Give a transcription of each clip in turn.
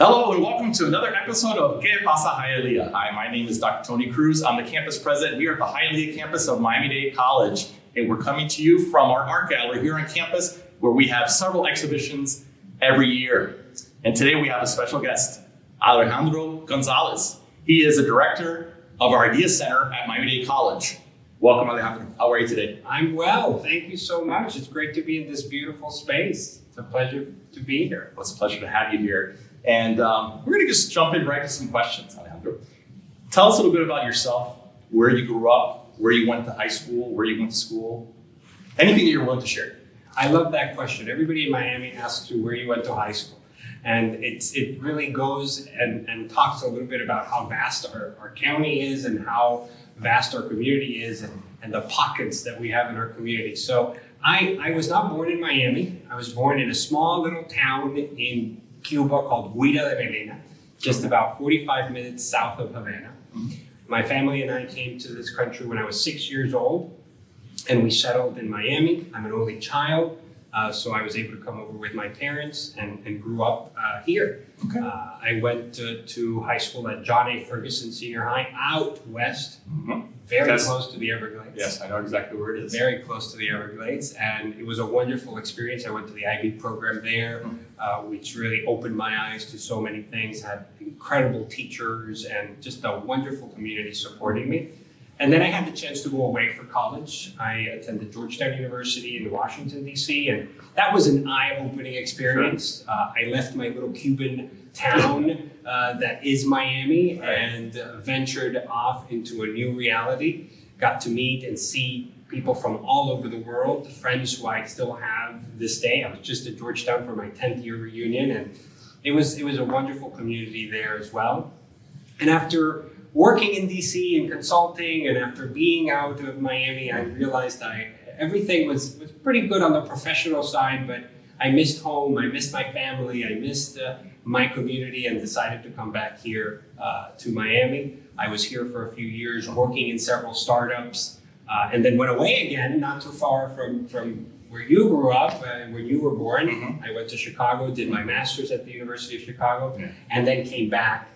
Hello and welcome to another episode of Qué Pasa Hialeah. Hi, my name is Dr. Tony Cruz. I'm the campus president. We are at the Hialeah campus of Miami-Dade College, and we're coming to you from our art gallery here on campus, where we have several exhibitions every year. And today we have a special guest, Alejandro González. He is the director of our Idea Center at Miami-Dade College. Welcome, Alejandro. How are you today? I'm well. Thank you so much. It's great to be in this beautiful space. It's a pleasure to be here. Well, it's a pleasure to have you here. And we're going to just jump in right to some questions, Alejandro. Tell us a little bit about yourself, where you grew up, where you went to high school, where you went to school, anything that you're willing to share. I love that question. Everybody in Miami asks you where you went to high school. And it really goes and talks a little bit about how vast our county is and how vast our community is and the pockets that we have in our community. So I was not born in Miami. I was born in a small little town in Cuba called Dade, just about 45 minutes south of Havana. My family and I came to this country when I was 6 years old, and we settled in Miami. I'm an only child, so I was able to come over with my parents and grew up here. Okay. I went to high school at John A. Ferguson Senior High out west, very close to the Everglades. Yes, I know exactly where it is. Very close to the Everglades, and it was a wonderful experience. I went to the IB program there, which really opened my eyes to so many things, had incredible teachers and just a wonderful community supporting me. And then I had the chance to go away for college. I attended Georgetown University in Washington, D.C., and that was an eye-opening experience. I left my little Cuban town that is Miami and ventured off into a new reality. Got to meet and see people from all over the world, friends who I still have this day. I was just at Georgetown for my 10th year reunion, and it was a wonderful community there as well. And after working in DC and consulting, and after being out of Miami, I realized everything was pretty good on the professional side, but I missed home, I missed my family, I missed my community, and decided to come back here to Miami. I was here for a few years working in several startups, and then went away again, not too far from where you grew up, where you were born. I went to Chicago, did my master's at the University of Chicago, and then came back,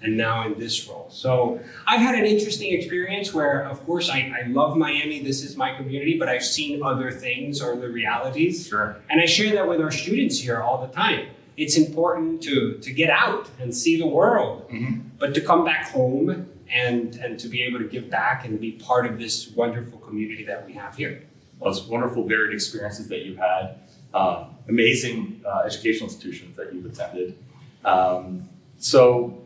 and now in this role. So I've had an interesting experience where, of course, I love Miami. This is my community, but I've seen other things or the realities. Sure. And I share that with our students here all the time. It's important to get out and see the world, but to come back home and to be able to give back and be part of this wonderful community that we have here. Well, it's wonderful, varied experiences that you've had, amazing educational institutions that you've attended. So,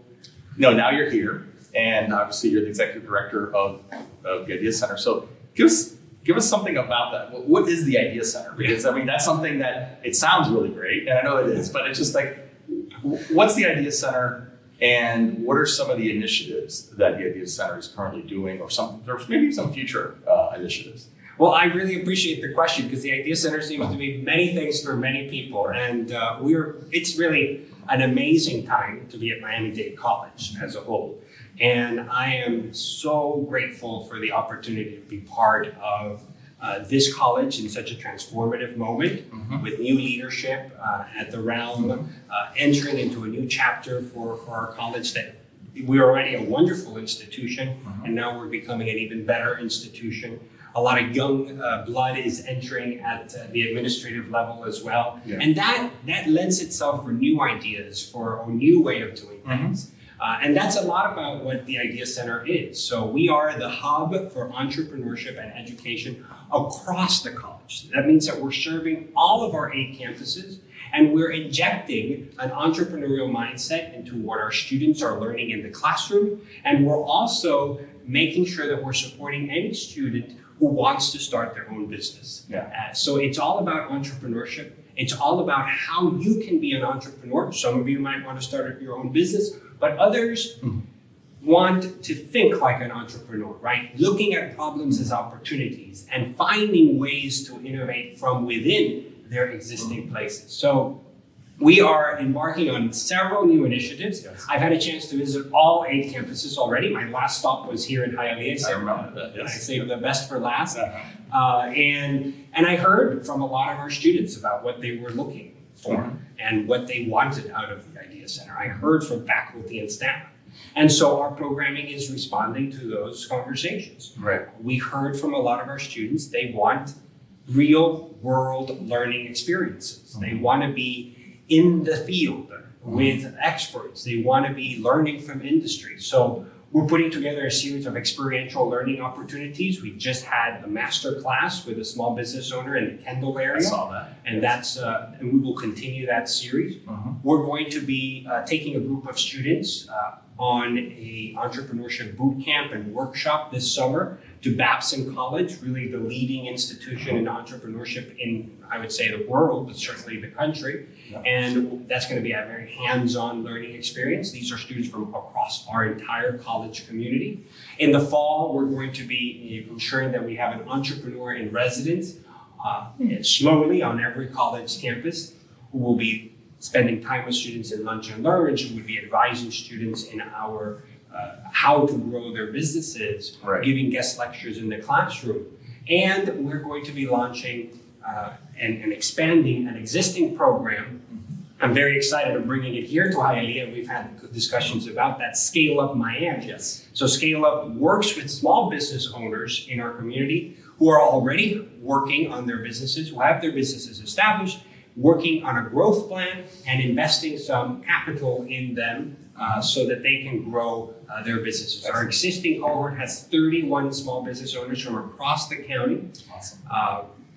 now you're here, and obviously you're the executive director of the Idea Center. So, give us something about that. What is the Idea Center? Because that's something that it sounds really great, and I know it is, but it's just like, what's the Idea Center, and what are some of the initiatives that the Idea Center is currently doing, or maybe some future initiatives? Well, I really appreciate the question, because the Idea Center seems to be many things for many people, and it's really an amazing time to be at Miami-Dade College as a whole. And I am so grateful for the opportunity to be part of this college in such a transformative moment with new leadership at the realm, entering into a new chapter for our college that we're already a wonderful institution, and now we're becoming an even better institution. A lot of young blood is entering at the administrative level as well. Yeah. And that lends itself for new ideas, for a new way of doing things. And that's a lot about what the Idea Center is. So we are the hub for entrepreneurship and education across the college. That means that we're serving all of our 8 campuses, and we're injecting an entrepreneurial mindset into what our students are learning in the classroom. And we're also making sure that we're supporting any student who wants to start their own business. So it's all about entrepreneurship. It's all about how you can be an entrepreneur. Some of you might want to start your own business, but others want to think like an entrepreneur, right? Looking at problems as opportunities and finding ways to innovate from within their existing places. So we are embarking on several new initiatives. Yes. I've had a chance to visit all 8 campuses already. My last stop was here in Hialeah. I remember that, yes. I saved the best for last. And I heard from a lot of our students about what they were looking for and what they wanted out of the Idea Center. I heard from faculty and staff. And so our programming is responding to those conversations. Right. We heard from a lot of our students, they want real world learning experiences. They want to be in the field with experts. They want to be learning from industry. So we're putting together a series of experiential learning opportunities. We just had a master class with a small business owner in the Kendall area. I saw that. And and we will continue that series. We're going to be taking a group of students on a entrepreneurship boot camp and workshop this summer to Babson College, really the leading institution in entrepreneurship in, I would say, the world, but certainly the country. Yeah. And that's going to be a very hands-on learning experience. These are students from across our entire college community. In the fall, we're going to be ensuring that we have an entrepreneur in residence slowly on every college campus who will be spending time with students in lunch and learns, who would be advising students in our how to grow their businesses, giving guest lectures in the classroom. And we're going to be launching and expanding an existing program. I'm very excited of bringing it here to Hialeah. We've had discussions about that, Scale Up Miami. Yes. So Scale Up works with small business owners in our community who are already working on their businesses, who have their businesses established, working on a growth plan and investing some capital in them so that they can grow their businesses. Our existing cohort has 31 small business owners from across the county. Awesome.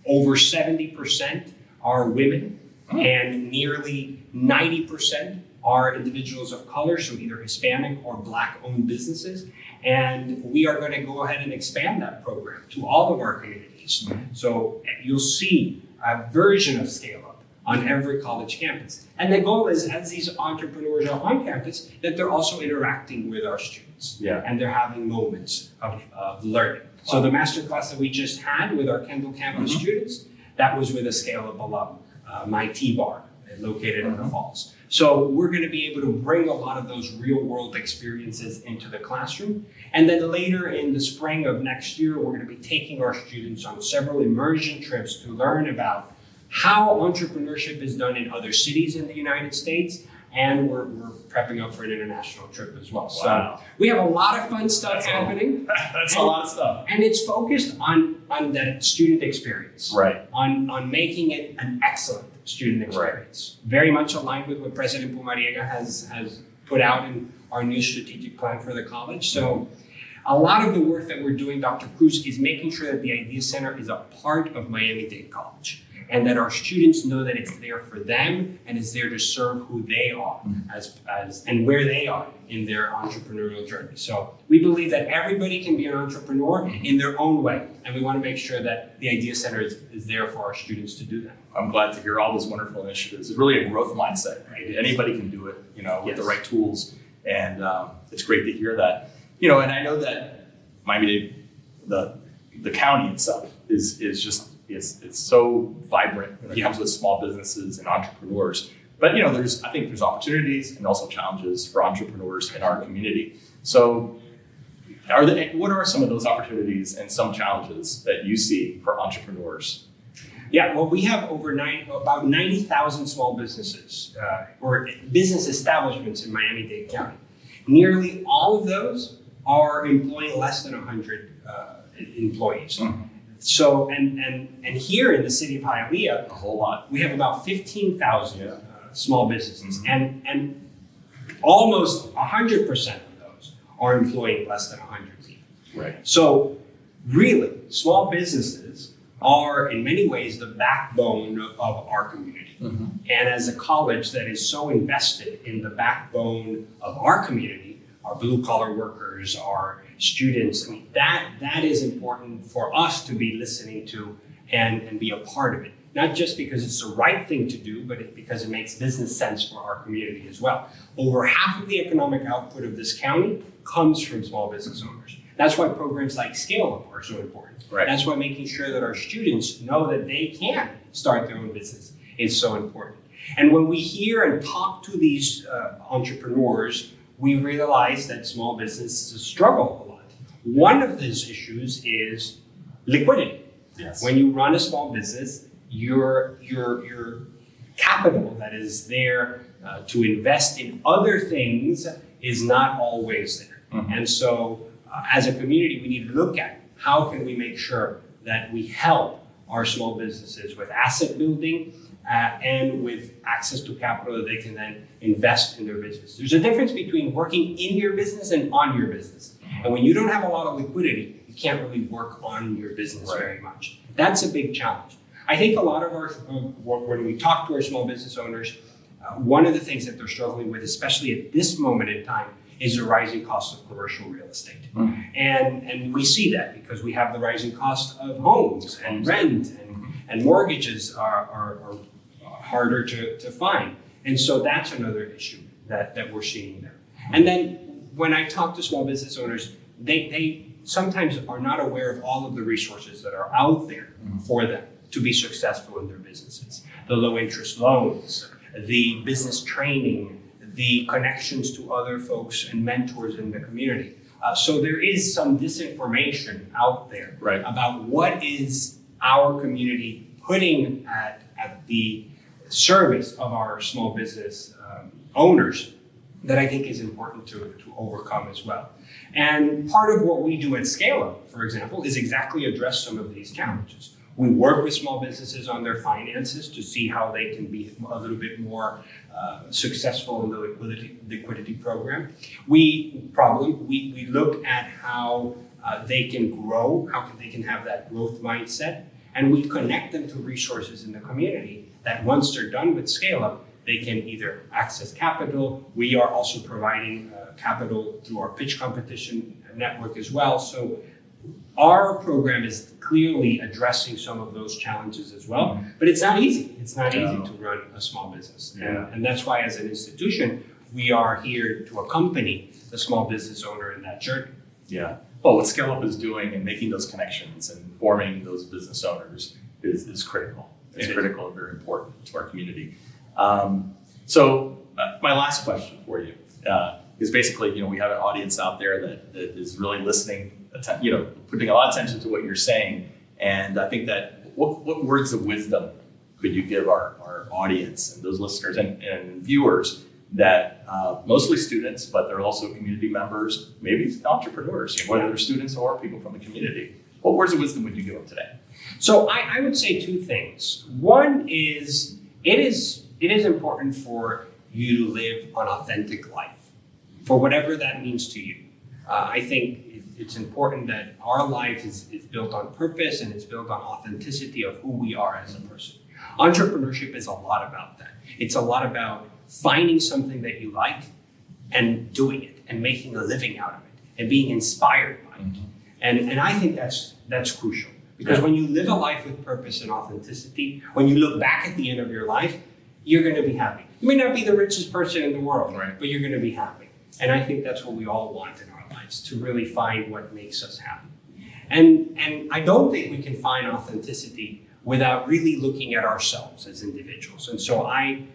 Over 70% are women, and nearly 90% are individuals of color, so either Hispanic or Black-owned businesses. And we are going to go ahead and expand that program to all of our communities. So you'll see a version of Scale Up on every college campus. And the goal is, as these entrepreneurs are on campus, that they're also interacting with our students. Yeah. And they're having moments of learning. Wow. So the masterclass that we just had with our Kendall campus students, that was with a Scale Up alum, my T-Bar, located in the Falls. So we're going to be able to bring a lot of those real world experiences into the classroom. And then later in the spring of next year, we're going to be taking our students on several immersion trips to learn about how entrepreneurship is done in other cities in the United States, and we're prepping up for an international trip as well. Wow. So we have a lot of fun stuff happening. That's a lot of stuff. And it's focused on that student experience. Right. On making it an excellent student experience. Right. Very much aligned with what President Pumariega has put out in our new strategic plan for the college. So a lot of the work that we're doing, Dr. Cruz, is making sure that the Idea Center is a part of Miami-Dade College, and that our students know that it's there for them and is there to serve who they are as and where they are in their entrepreneurial journey. So we believe that everybody can be an entrepreneur in their own way, and we want to make sure that the Idea Center is there for our students to do that. I'm glad to hear all those wonderful initiatives. It's really a growth mindset, right? Anybody can do it, with the right tools, and it's great to hear that. And I know that Miami-Dade, the county itself is just it's so vibrant when it comes with small businesses and entrepreneurs. But I think there's opportunities and also challenges for entrepreneurs in our community. So what are some of those opportunities and some challenges that you see for entrepreneurs? Yeah, well, we have about 90,000 small businesses or business establishments in Miami-Dade County. Nearly all of those are employing less than 100 employees. So, and here in the city of Hialeah, a whole lot. We have about 15,000 small businesses, and almost 100% of those are employing less than 100 people. Right. So, really, small businesses are in many ways the backbone of our community. And as a college that is so invested in the backbone of our community, our blue-collar workers, our students, that is important for us to be listening to and be a part of it. Not just because it's the right thing to do, but because it makes business sense for our community as well. Over half of the economic output of this county comes from small business owners. That's why programs like Scale Up are so important. Right. That's why making sure that our students know that they can start their own business is so important. And when we hear and talk to these entrepreneurs, we realize that small businesses struggle a lot. One of these issues is liquidity. Yes. When you run a small business, capital that is there to invest in other things is not always there. And so as a community, we need to look at how can we make sure that we help our small businesses with asset building and with access to capital that they can then invest in their business. There's a difference between working in your business and on your business. And when you don't have a lot of liquidity, you can't really work on your business very much. That's a big challenge. I think a lot of our, when we talk to our small business owners, one of the things that they're struggling with, especially at this moment in time, is the rising cost of commercial real estate. And we see that because we have the rising cost of homes and rent and mortgages are harder to find. And so that's another issue that we're seeing there. And then when I talk to small business owners, they sometimes are not aware of all of the resources that are out there for them to be successful in their businesses. The low interest loans, the business training, the connections to other folks and mentors in the community. So there is some disinformation out there about what is our community putting at the service of our small business owners that I think is important to overcome as well. And part of what we do at Scale Up, for example, is exactly address some of these challenges. We work with small businesses on their finances to see how they can be a little bit more successful in the liquidity program. We look at how they can grow, how they can have that growth mindset, and we connect them to resources in the community that once they're done with Scale Up, they can either access capital. We are also providing capital through our pitch competition network as well. So our program is clearly addressing some of those challenges as well, but it's not easy. It's not easy to run a small business. And that's why as an institution, we are here to accompany the small business owner in that journey. Yeah. Well, what Scale Up is doing and making those connections and forming those business owners is critical. It's critical and very important to our community. So my last question for you is basically, we have an audience out there that is really listening, putting a lot of attention to what you're saying. And I think that what words of wisdom could you give our audience and those listeners and viewers that mostly students, but they're also community members, maybe entrepreneurs, whether they're students or people from the community. What words of wisdom would you give them today? So I would say two things. One is, it is important for you to live an authentic life, for whatever that means to you. I think it's important that our life is built on purpose and it's built on authenticity of who we are as a person. Entrepreneurship is a lot about that. It's a lot about finding something that you like and doing it and making a living out of it and being inspired by it. And I think that's crucial. Because when you live a life with purpose and authenticity, when you look back at the end of your life, you're going to be happy. You may not be the richest person in the world, but you're going to be happy. And I think that's what we all want in our lives, to really find what makes us happy. And I don't think we can find authenticity without really looking at ourselves as individuals. And so I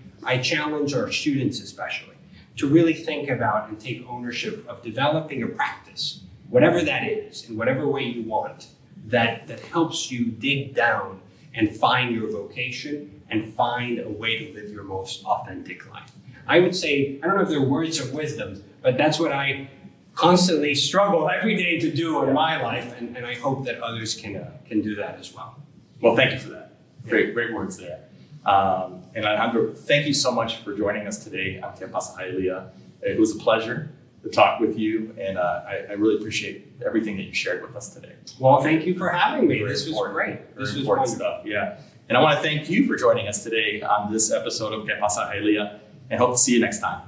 challenge our students especially to really think about and take ownership of developing a practice, whatever that is, in whatever way you want, that helps you dig down and find your vocation and find a way to live your most authentic life. I would say, I don't know if they're words of wisdom, but that's what I constantly struggle every day to do in my life, and I hope that others can do that as well. Well, thank you for that. Great words there. And Alejandro, thank you so much for joining us today on Qué Pasa Hialeah. It was a pleasure to talk with you, and I really appreciate everything that you shared with us today. Well, thank you for having me. This was great. This was important stuff, yeah. And I want to thank you for joining us today on this episode of Qué Pasa Hialeah, and hope to see you next time.